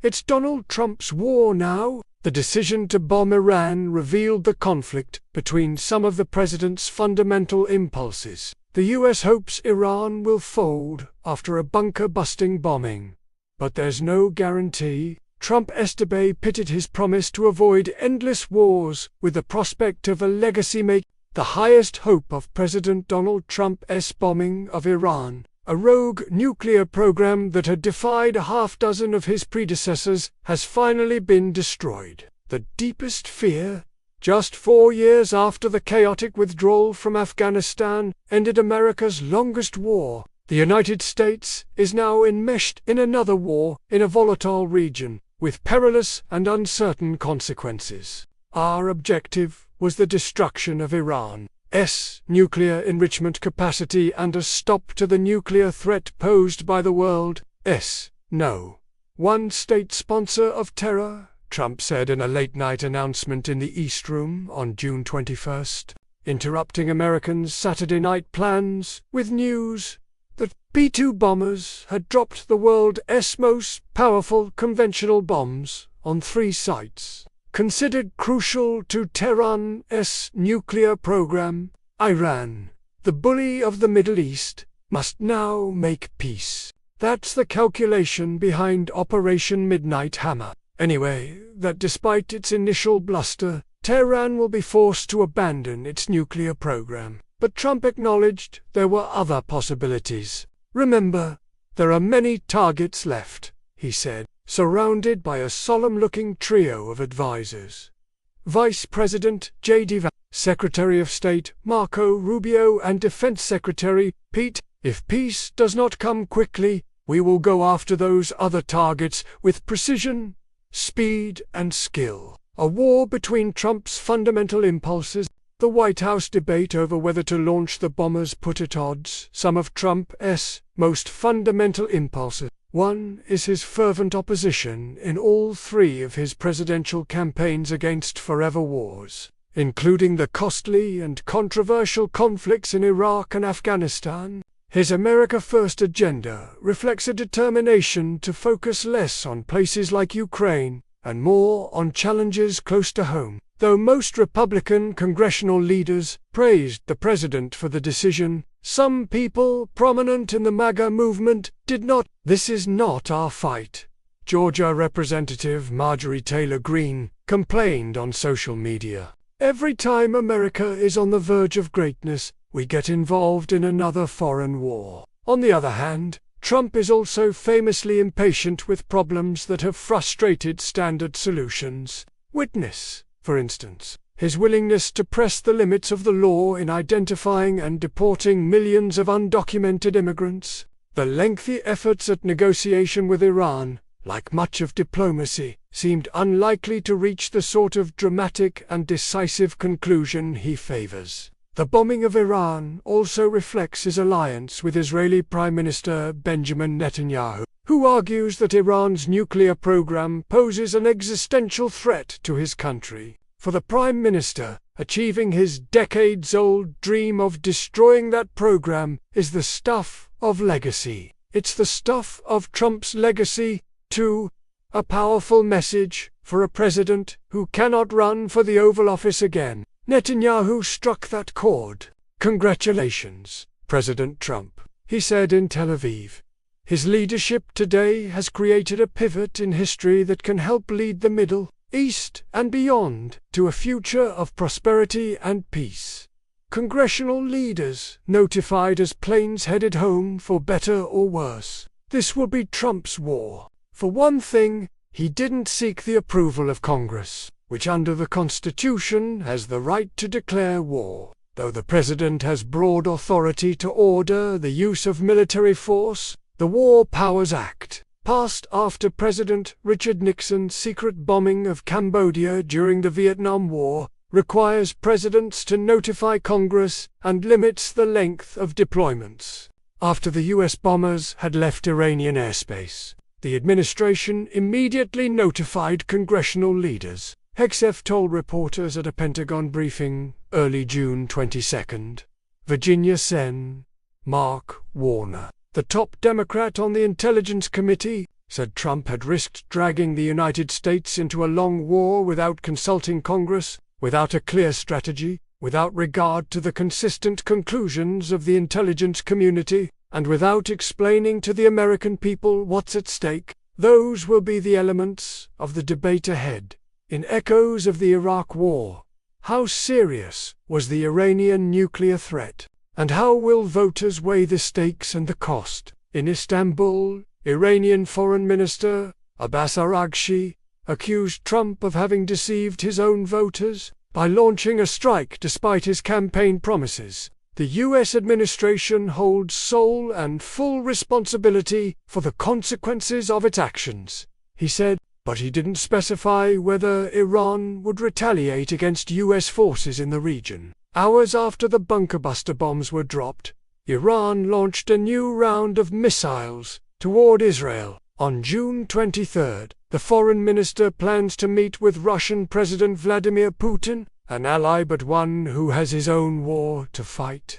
It's Donald Trump's war now. The decision to bomb Iran revealed the conflict between some of the president's fundamental impulses. The US hopes Iran will fold after a bunker-busting bombing. But there's no guarantee. Trump yesterday pitted his promise to avoid endless wars with the prospect of a legacy make. The highest hope of President Donald Trump's bombing of Iran, a rogue nuclear program that had defied a half-dozen of his predecessors, has finally been destroyed. The deepest fear, just 4 years after the chaotic withdrawal from Afghanistan ended America's longest war, the United States is now enmeshed in another war in a volatile region, with perilous and uncertain consequences. Our objective was the destruction of Iran's nuclear enrichment capacity and a stop to the nuclear threat posed by the world's one state sponsor of terror, Trump said in a late-night announcement in the East Room on June 21, interrupting Americans' Saturday night plans with news that B-2 bombers had dropped the world's most powerful conventional bombs on 3 sites considered crucial to Tehran's nuclear program. Iran, the bully of the Middle East, must now make peace. That's the calculation behind Operation Midnight Hammer. Anyway, that despite its initial bluster, Tehran will be forced to abandon its nuclear program. But Trump acknowledged there were other possibilities. Remember, there are many targets left, he said, surrounded by a solemn-looking trio of advisors. Vice President J.D. Vance, Secretary of State Marco Rubio and Defense Secretary Pete. If peace does not come quickly, we will go after those other targets with precision, speed and skill. A war between Trump's fundamental impulses. The White House debate over whether to launch the bombers put at odds some of Trump's most fundamental impulses. One is his fervent opposition in all 3 of his presidential campaigns against forever wars, including the costly and controversial conflicts in Iraq and Afghanistan. His America First agenda reflects a determination to focus less on places like Ukraine and more on challenges close to home. Though most Republican congressional leaders praised the president for the decision, some people prominent in the MAGA movement did not. This is not our fight, Georgia Representative Marjorie Taylor Greene complained on social media. Every time America is on the verge of greatness, we get involved in another foreign war. On the other hand, Trump is also famously impatient with problems that have frustrated standard solutions. Witness, for instance, his willingness to press the limits of the law in identifying and deporting millions of undocumented immigrants. The lengthy efforts at negotiation with Iran, like much of diplomacy, seemed unlikely to reach the sort of dramatic and decisive conclusion he favors. The bombing of Iran also reflects his alliance with Israeli Prime Minister Benjamin Netanyahu, who argues that Iran's nuclear program poses an existential threat to his country. For the Prime Minister, achieving his decades-old dream of destroying that program is the stuff of legacy. It's the stuff of Trump's legacy, too. A powerful message for a president who cannot run for the Oval Office again. Netanyahu struck that chord. Congratulations, President Trump, he said in Tel Aviv. His leadership today has created a pivot in history that can help lead the Middle East and beyond to a future of prosperity and peace. Congressional leaders notified as planes headed home for better or worse. This will be Trump's war. For one thing, he didn't seek the approval of Congress, which under the Constitution has the right to declare war. Though the President has broad authority to order the use of military force, the War Powers Act, passed after President Richard Nixon's secret bombing of Cambodia during the Vietnam War, requires presidents to notify Congress and limits the length of deployments. After the U.S. bombers had left Iranian airspace, the administration immediately notified congressional leaders, Hegseth told reporters at a Pentagon briefing early June 22. Virginia Sen. Mark Warner, the top Democrat on the Intelligence Committee, said Trump had risked dragging the United States into a long war without consulting Congress, without a clear strategy, without regard to the consistent conclusions of the intelligence community, and without explaining to the American people what's at stake. Those will be the elements of the debate ahead. In echoes of the Iraq War, how serious was the Iranian nuclear threat? And how will voters weigh the stakes and the cost? In Istanbul, Iranian Foreign Minister Abbas Araghchi accused Trump of having deceived his own voters by launching a strike despite his campaign promises. The U.S. administration holds sole and full responsibility for the consequences of its actions, he said, but he didn't specify whether Iran would retaliate against U.S. forces in the region. Hours after the bunker buster bombs were dropped, Iran launched a new round of missiles toward Israel. On June 23, the foreign minister plans to meet with Russian President Vladimir Putin, an ally but one who has his own war to fight.